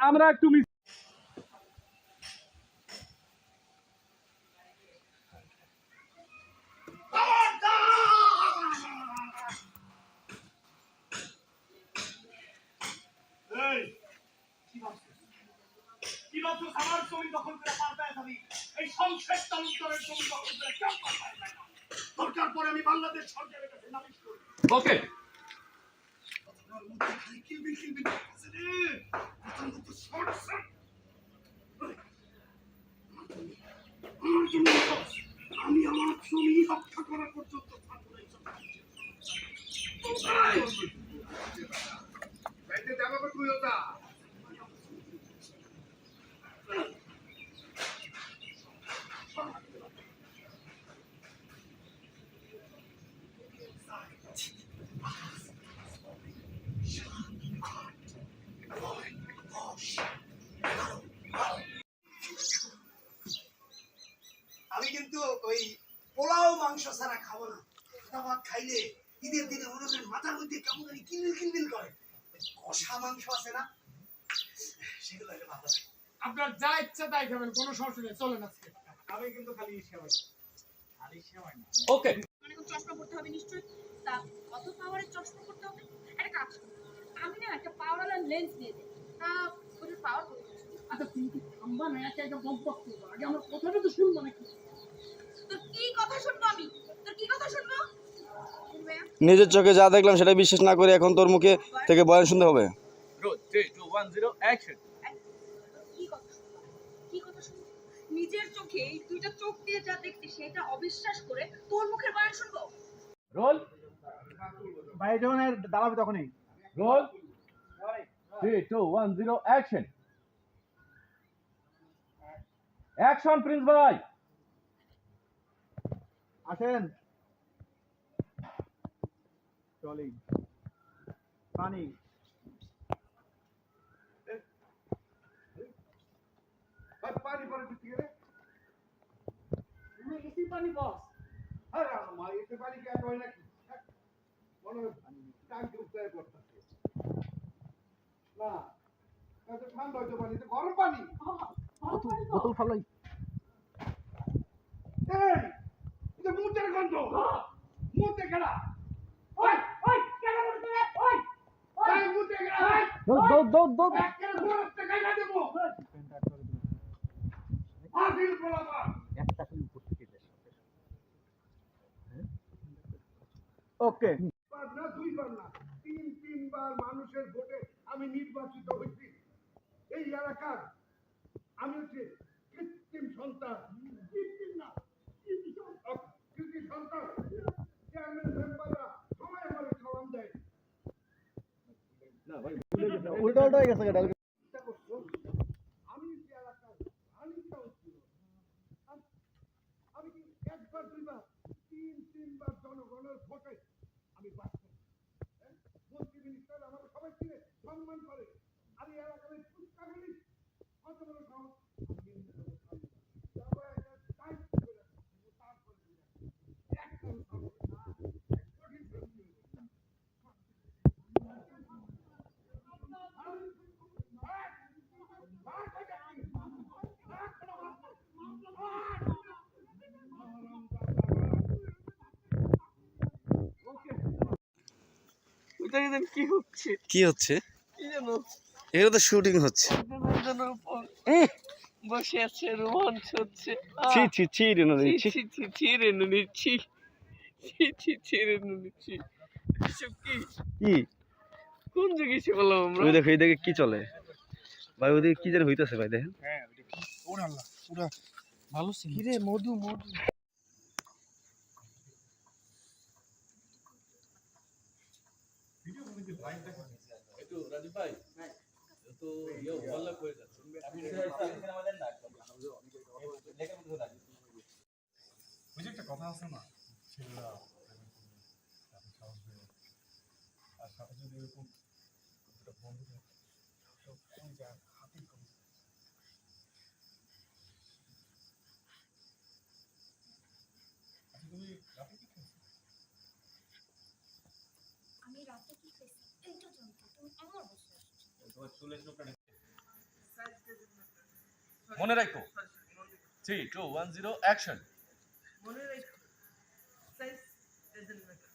আমরা একটু দরকার পরে আমি বাংলাদেশ সরকারের কাছে নালিশ করি। ওকে আমি আমার জমি রক্ষা করা পর্যন্ত আমি কিন্তু ওই পোলাও মাংস ছাড়া খাবো না। ভাত খাইলে ঈদের দিনে অনুরের মাথার মধ্যে কেমন জানি কিলবিল কিলবিল করে। কষা মাংস আছে না, সেগুলো একটা ভালো। আপনার যা ইচ্ছা তাই খাবেন, কোনো সমস্যা নেই, চলেন আজকে। আমি কিন্তু খালি সেমাই না। ওকে মানে কোন চশমা পড়তে হবে নিশ্চয়ই। তা কত পাওয়ারের চশমা পড়তে হবে? একটা কাজ করুন, আমি না একটা পাওয়ারওয়ালা লেন্স দিয়ে দিই। তা ওটার পাওয়ার কত? আচ্ছা তুমি কি থামবা না? একা একা বক বক করবো, আগে আমার কথাটা তো শুনবো নাকি? তোর কি কথা শুনবো আমি? তোর কি কথা শুনবো? নিজের চোখে যা দেখলাম সেটা বিশ্বাস না করে এখন তোর মুখে থেকে বয়ান শুনতে হবে। কি কথা শুনবো? নিজের চোখে এই দুইটা চোখ দিয়ে যা দেখছি সেটা অবিশ্বাস করে তোর মুখের বয়ান শুনবো? রোল ভাই যখন দাঁড়াবে তখনই রোল 3 2 1 0 অ্যাকশন অ্যাকশন প্রিন্স ভাই আসেন। চলি পানি পানি পরে দিতে গেলে এসি পানি বস। আরে মা এতে পানি কি আর হয় নাকি? মনে হয় টাঙ্কি উত্তরে করতেছে না, এটা ঠান্ডা হইতে পানি, এটা গরম পানি। বোতল ফালাই। এই এটা মুতের গন্ধ, মুতে গেলা ওই ওই কেন মুতে ওই ওই মুতে গেলা দৌড় একের বরফতে গাইলা দেবো আদিল বলাবা একটা খালি উপর থেকে দে। ওকে বার না দুইবার না তিনবার মানুষের ভোটে আমি নির্বাচিত হয়েছি। এই এলাকার আমি হচ্ছে কৃত্রিম সন্তান, কৃত্রিম না কৃত্রিম সন্তান। চেয়ারম্যান মেম্বাররা সবাই আমার সালাম দেয়। উল্টা হয়ে গেছে এটা। চিন্তা করছো আমি যে এলাকার আলিকাও ছিল, আমি কি একবার দুইবার তিনবার জনগণের ভোটে আমি বাঁচতে মন্ত্রী মিনিস্টার আমার সবাই ছিলেন সম্মান করে। আর এই এলাকার ফুটকাগুলি কত বড় সাহস কি হচ্ছে? কি জানো এখানে তো শুটিং হচ্ছে। বসে আছে, রোমাঞ্চ হচ্ছে। ছি ছি ছি রেনুনি ছি। ছি ছি ছি রেনুনি ছি, ছি ছি ছি রেনুনি ছি। এসব কি কি কোন যুগে এসে বললাম আমরা? ওই দেখো, এই দেখে কি চলে ভাই, ওদিকে কি যেন হইতাছে ভাই, দেখেন। হ্যাঁ ওরে আল্লাহ পুরা ভালো ছিল। কি রে মধু মধু একটু রাজীব ভাই তো ইয়ে ওভারল্যাপ হয়ে যাচ্ছে ওই যে একটা কথা আছে না, ছেলেরা সাহস পেয়ে আর সাথে যদি এরকম একটা বন্ধু থাকে হাতির কম। তুমি রাতে কি খেয়েছো? আমি রাতে কি খেয়েছি এইটা জানতে তুমি আমার বসে তোমার চুলের লোকটা মনে রাখো 3 2 1 0 অ্যাকশন মনে রেখো সাইজ ডাজন্ট ম্যাটার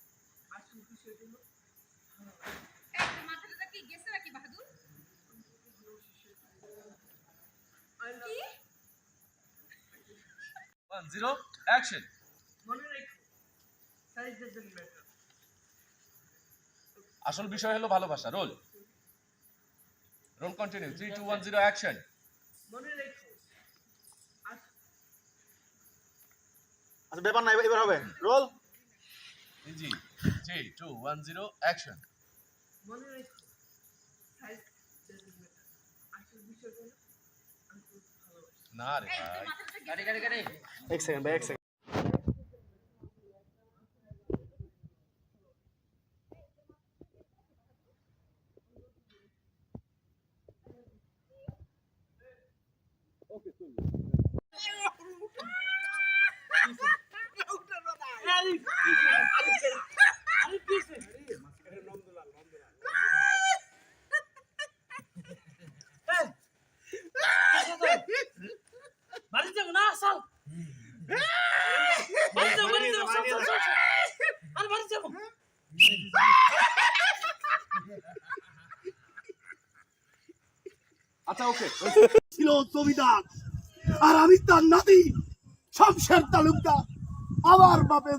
আসল বিষয় হলো এই তোর মাথাটা কি গেছে নাকি বাহাদুর? আই লাভ কি? 1 0 অ্যাকশন মনে রেখো সাইজ ডাজন্ট ম্যাটার আসল বিষয় হলো ভালোবাসা রোল রোল কন্টিনিউ 3 2 1 0 অ্যাকশন মনে রেখো আচ্ছা ব্যাপার না এবার হবে রোল জি 3 2 1 0 অ্যাকশন মনে রেখো সাইজ ডাজন্ট ম্যাটার আসল বিষয় হলো আমি খুব ভালোবাসি না রে এই তোর ভাই মাথাটা গেছে। এক সেকেন্ড ভাই এক সেকেন্ড বাড়ি যাবো না চল বাড়ি যাবো আর বাড়ি যাবো আচ্ছা ওকে ছিল জমিদার আর আমি তার নাতি শমশের তালুকদার আমার বাপের